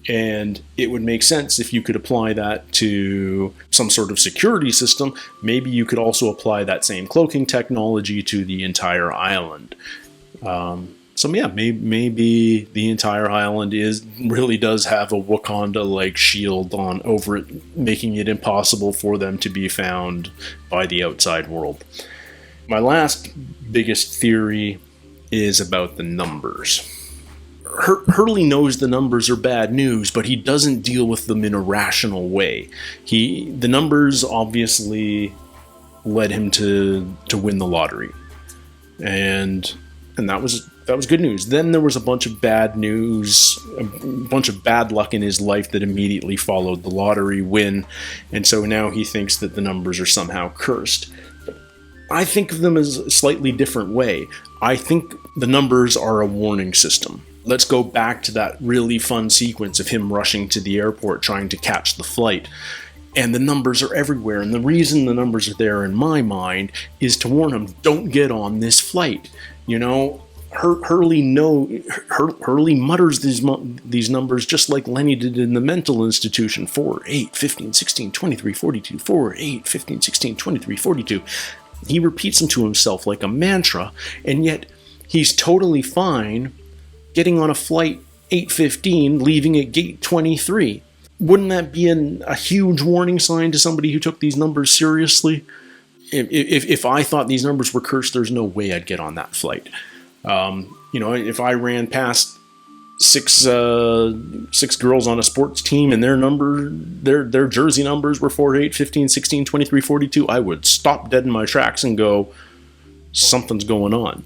and it would make sense if you could apply that to some sort of security system. Maybe you could also apply that same cloaking technology to the entire island. So yeah, maybe the entire island really does have a Wakanda-like shield on over it, making it impossible for them to be found by the outside world. My last biggest theory is about the numbers. Hurley knows the numbers are bad news, but he doesn't deal with them in a rational way. The numbers obviously led him to win the lottery, and that was good news. Then there was a bunch of bad news, a bunch of bad luck in his life that immediately followed the lottery win, and so now he thinks that the numbers are somehow cursed. I think of them as a slightly different way. I think the numbers are a warning system. Let's go back to that really fun sequence of him rushing to the airport trying to catch the flight. And the numbers are everywhere, and the reason the numbers are there in my mind is to warn him, don't get on this flight. You know, Hurley mutters these numbers just like Lenny did in the mental institution. 4, 8, 15, 16, 23, 42. 4, 8, 15, 16, 23, 42. He repeats them to himself like a mantra, and yet he's totally fine getting on a flight 8:15, leaving at gate 23. Wouldn't that be a huge warning sign to somebody who took these numbers seriously? If I thought these numbers were cursed, there's no way I'd get on that flight. If I ran past six girls on a sports team and their jersey numbers were 4, 8, 15, 16, 23, 42, I would stop dead in my tracks and go, something's going on.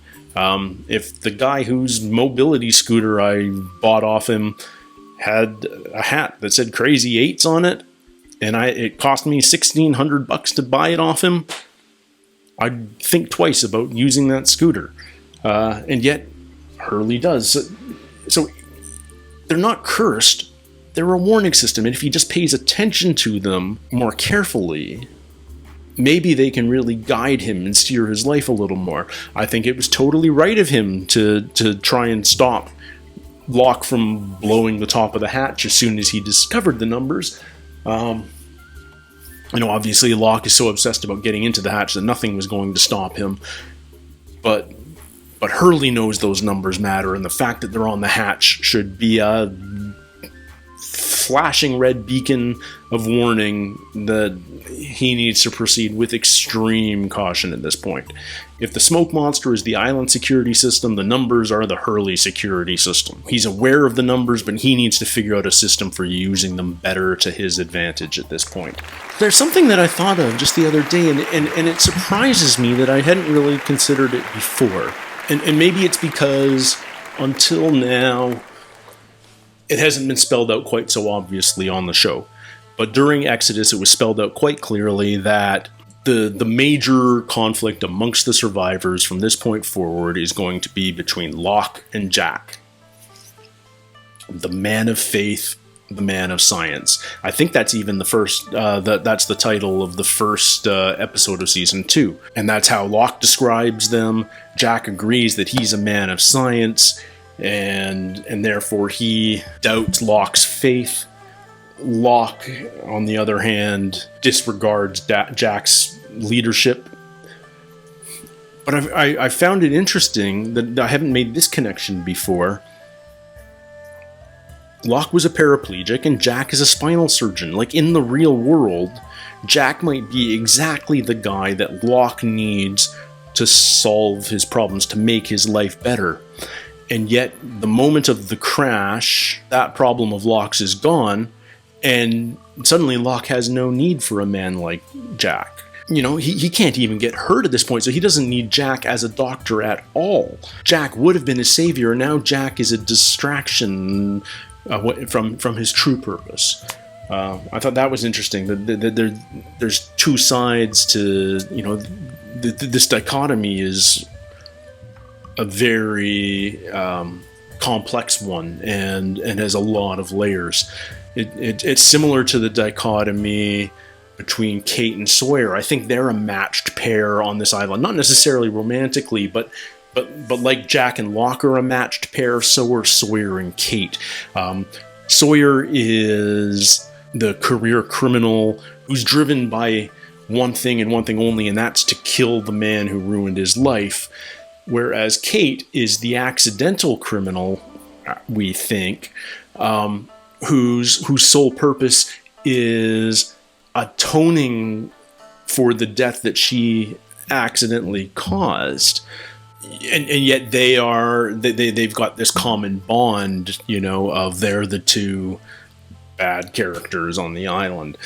If the guy whose mobility scooter I bought off him had a hat that said Crazy 8s on it, and it cost me $1,600 to buy it off him, I'd think twice about using that scooter. And yet, Hurley does. So they're not cursed. They're a warning system, and if he just pays attention to them more carefully, maybe they can really guide him and steer his life a little more. I think it was totally right of him to try and stop Locke from blowing the top of the hatch as soon as he discovered the numbers. Obviously Locke is so obsessed about getting into the hatch that nothing was going to stop him. But Hurley knows those numbers matter, and the fact that they're on the hatch should be a flashing red beacon of warning that he needs to proceed with extreme caution at this point. If the smoke monster is the island security system, the numbers are the Hurley security system. He's aware of the numbers, but he needs to figure out a system for using them better to his advantage at this point. There's something that I thought of just the other day, and it surprises me that I hadn't really considered it before. And maybe it's because until now, it hasn't been spelled out quite so obviously on the show. But during Exodus, it was spelled out quite clearly that the major conflict amongst the survivors from this point forward is going to be between Locke and Jack. The man of faith, the man of science. I think that's even the first, that's the title of the first episode of season 2. And that's how Locke describes them. Jack agrees that he's a man of science, and therefore he doubts Locke's faith. Locke, on the other hand, disregards Jack's leadership. But I found it interesting that I haven't made this connection before. Locke was a paraplegic and Jack is a spinal surgeon. Like, in the real world, Jack might be exactly the guy that Locke needs to solve his problems, to make his life better. And yet, the moment of the crash, that problem of Locke's is gone, and suddenly Locke has no need for a man like Jack. He can't even get hurt at this point, so he doesn't need Jack as a doctor at all. Jack would have been his savior, and now Jack is a distraction from his true purpose. I thought that was interesting. There's two sides to, this dichotomy is a very complex one and has a lot of layers. It's similar to the dichotomy between Kate and Sawyer. I think they're a matched pair on this island, not necessarily romantically, but like Jack and Locke are a matched pair, so are Sawyer and Kate. Sawyer is the career criminal who's driven by one thing and one thing only, and that's to kill the man who ruined his life. Whereas Kate is the accidental criminal, we think, whose sole purpose is atoning for the death that she accidentally caused. And yet they've got this common bond, of they're the two bad characters on the island.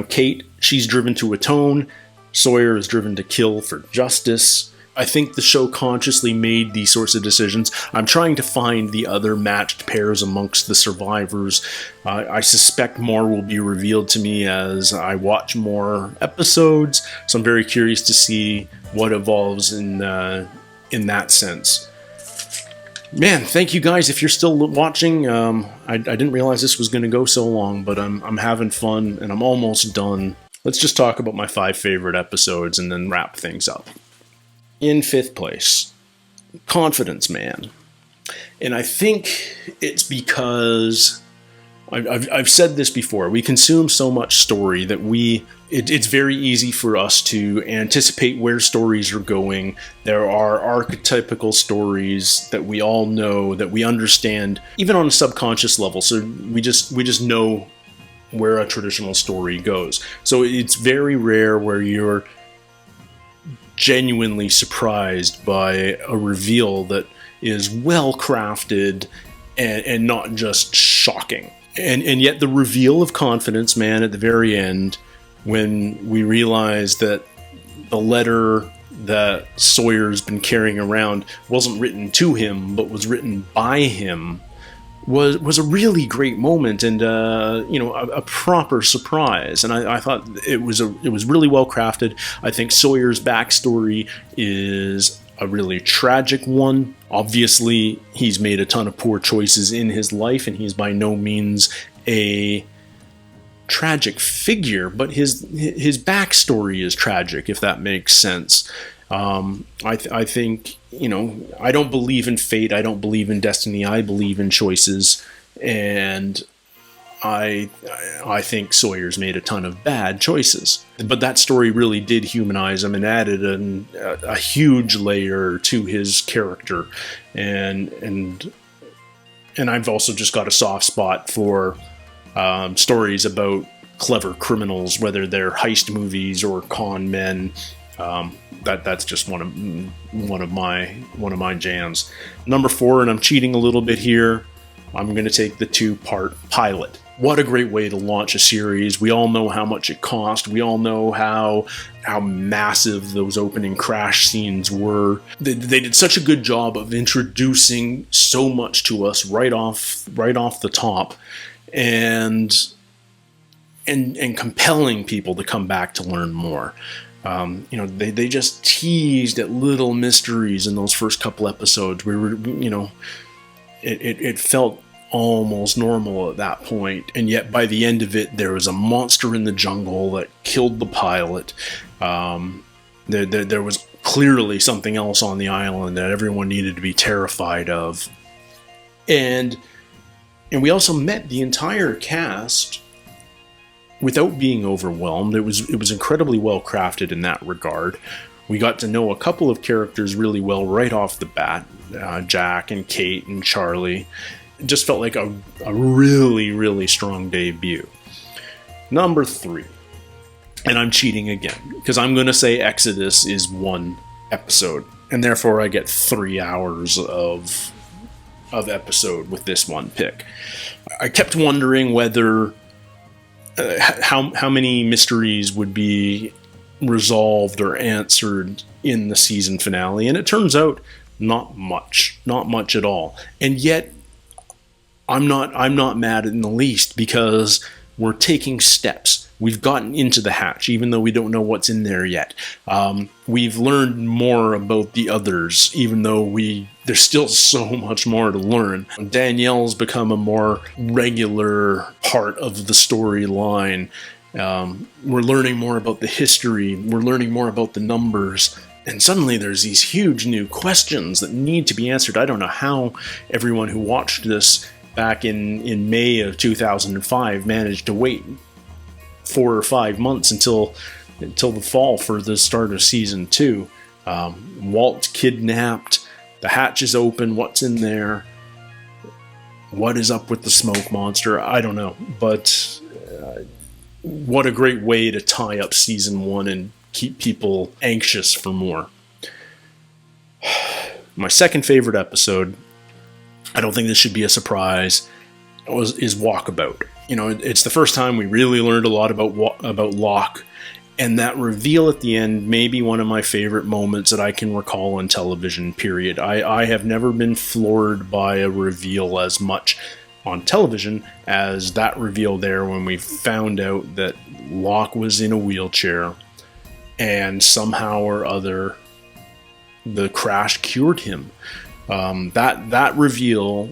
Kate, she's driven to atone. Sawyer is driven to kill for justice. I think the show consciously made these sorts of decisions. I'm trying to find the other matched pairs amongst the survivors. I suspect more will be revealed to me as I watch more episodes, so I'm very curious to see what evolves in that sense. Man, thank you guys if you're still watching. I didn't realize this was going to go so long, but I'm having fun and I'm almost done. Let's just talk about my 5 favorite episodes and then wrap things up. In 5th place, Confidence Man. And I think it's because I've said this before. We consume so much story that it's very easy for us to anticipate where stories are going. There are archetypical stories that we all know, that we understand, even on a subconscious level. So we just know where a traditional story goes. So it's very rare where you're genuinely surprised by a reveal that is well crafted and not just shocking. And yet the reveal of Confidence Man at the very end, when we realize that the letter that Sawyer's been carrying around wasn't written to him, but was written by him, was a really great moment and a proper surprise. And I thought it was really well crafted. I think Sawyer's backstory is a really tragic one. Obviously, he's made a ton of poor choices in his life, and he's by no means a tragic figure, but his backstory is tragic, if that makes sense. I think, I don't believe in fate. I don't believe in destiny. I believe in choices. And I think Sawyer's made a ton of bad choices. But that story really did humanize him and added a huge layer to his character. And I've also just got a soft spot for stories about clever criminals, whether they're heist movies or con men. That's just one of my jams. Number 4, and I'm cheating a little bit here, I'm going to take the 2-part pilot. What a great way to launch a series. We all know how much it cost. We all know how massive those opening crash scenes were. They did such a good job of introducing so much to us right off the top, and compelling people to come back to learn more. They just teased at little mysteries in those first couple episodes. It felt almost normal at that point, and yet by the end of it, there was a monster in the jungle that killed the pilot. There was clearly something else on the island that everyone needed to be terrified of, and we also met the entire cast without being overwhelmed. It was incredibly well crafted in that regard. We got to know a couple of characters really well right off the bat, Jack and Kate and Charlie. It just felt like a really, really strong debut. Number 3, and I'm cheating again, because I'm going to say Exodus is 1 episode, and therefore I get 3 hours of episode with this one pick. I kept wondering whether how many mysteries would be resolved or answered in the season finale, and it turns out not much at all. And yet I'm not mad in the least, because we're taking steps. We've gotten into the hatch, even though we don't know what's in there yet. We've learned more about the others, even though there's still so much more to learn. Danielle's become a more regular part of the storyline. We're learning more about the history. We're learning more about the numbers. And suddenly there's these huge new questions that need to be answered. I don't know how everyone who watched this back in May of 2005 managed to wait 4 or 5 months until the fall for the start of season 2. Walt kidnapped. The hatch is open. What's in there? What is up with the smoke monster? I don't know. But what a great way to tie up season 1 and keep people anxious for more. My second favorite episode, I don't think this should be a surprise, is Walkabout. It's the first time we really learned a lot about Locke, and that reveal at the end may be one of my favorite moments that I can recall on television, period. I have never been floored by a reveal as much on television as that reveal there when we found out that Locke was in a wheelchair and somehow or other the crash cured him. That reveal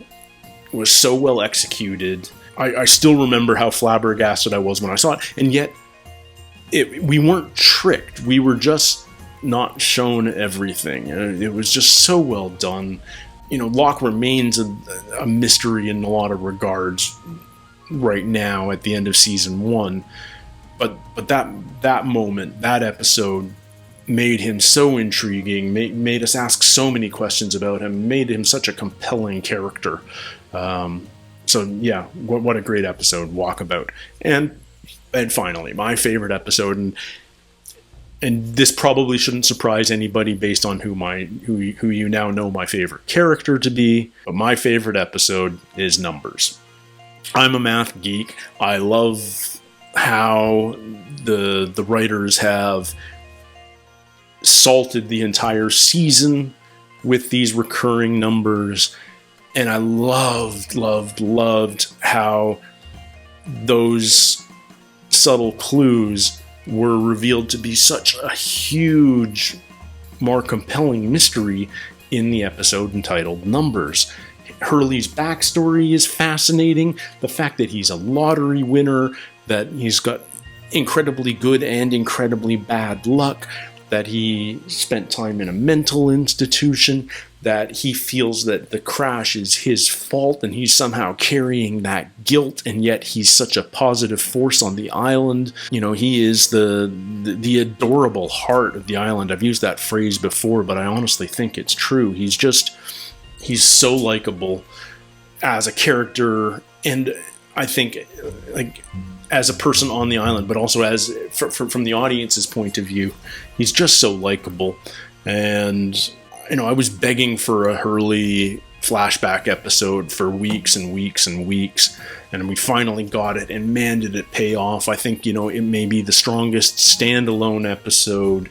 was so well executed. I still remember how flabbergasted I was when I saw it, and yet we weren't tricked. We were just not shown everything. It was just so well done. Locke remains a mystery in a lot of regards right now at the end of season 1. But that moment, that episode, made him so intriguing, made us ask so many questions about him, made him such a compelling character. So yeah, what a great episode, Walkabout. And finally, my favorite episode, and this probably shouldn't surprise anybody based on who you now know my favorite character to be, but my favorite episode is Numbers. I'm a math geek. I love how the writers have salted the entire season with these recurring numbers, and I loved how those subtle clues were revealed to be such a huge, more compelling mystery in the episode entitled Numbers. Hurley's backstory is fascinating. The fact that he's a lottery winner, that he's got incredibly good and incredibly bad luck, that he spent time in a mental institution, that he feels that the crash is his fault and he's somehow carrying that guilt, and yet he's such a positive force on the island. He is the adorable heart of the island. I've used that phrase before, but I honestly think it's true. He's so likable as a character, and I think as a person on the island, but also as from the audience's point of view, he's just so likable. And I was begging for a Hurley flashback episode for weeks and weeks and weeks, and we finally got it, and man, did it pay off. I think it may be the strongest standalone episode.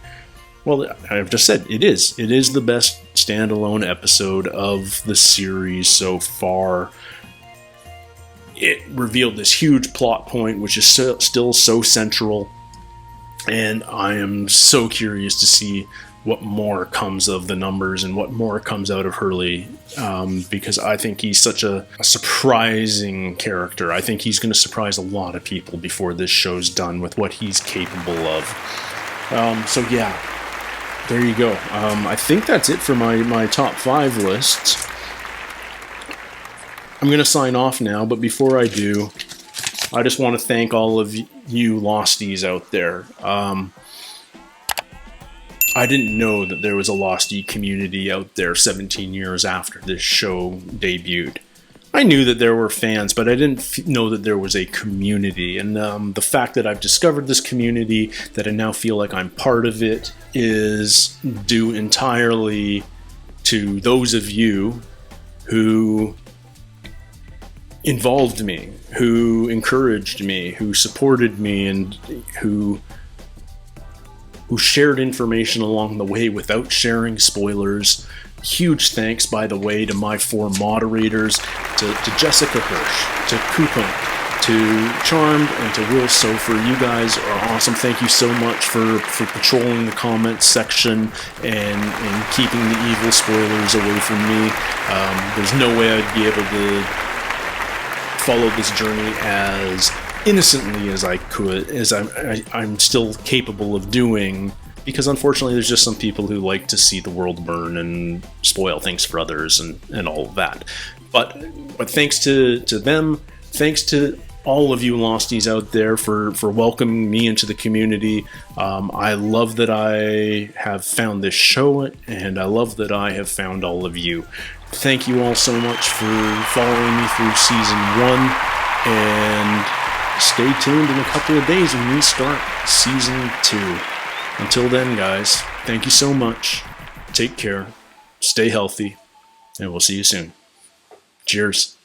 Well, I've just said it is the best standalone episode of the series so far. It revealed this huge plot point, which is still so central, and I am so curious to see what more comes of the Numbers and what more comes out of Hurley, because I think he's such a surprising character. I think he's going to surprise a lot of people before this show's done with what he's capable of. So yeah, there you go. I think that's it for my top 5 lists. I'm going to sign off now, but before I do, I just want to thank all of you Losties out there. I didn't know that there was a Lostie community out there 17 years after this show debuted. I knew that there were fans, but I didn't know that there was a community. And the fact that I've discovered this community, that I now feel like I'm part of it, is due entirely to those of you who involved me, who encouraged me, who supported me, and who shared information along the way without sharing spoilers. Huge thanks, by the way, to my 4 moderators, to Jessica Hirsch, to Coupon, to Charmed, and to Will Sofer. You guys are awesome. Thank you so much for patrolling the comments section and keeping the evil spoilers away from me. There's no way I'd be able to follow this journey as innocently as I could, as I'm still capable of doing, because unfortunately there's just some people who like to see the world burn and spoil things for others and all of that. But thanks to them, thanks to all of you Losties out there for welcoming me into the community. I love that I have found this show, and I love that I have found all of you. Thank you all so much for following me through Season 1, and stay tuned in a couple of days when we start Season 2. Until then, guys, thank you so much. Take care, stay healthy, and we'll see you soon. Cheers.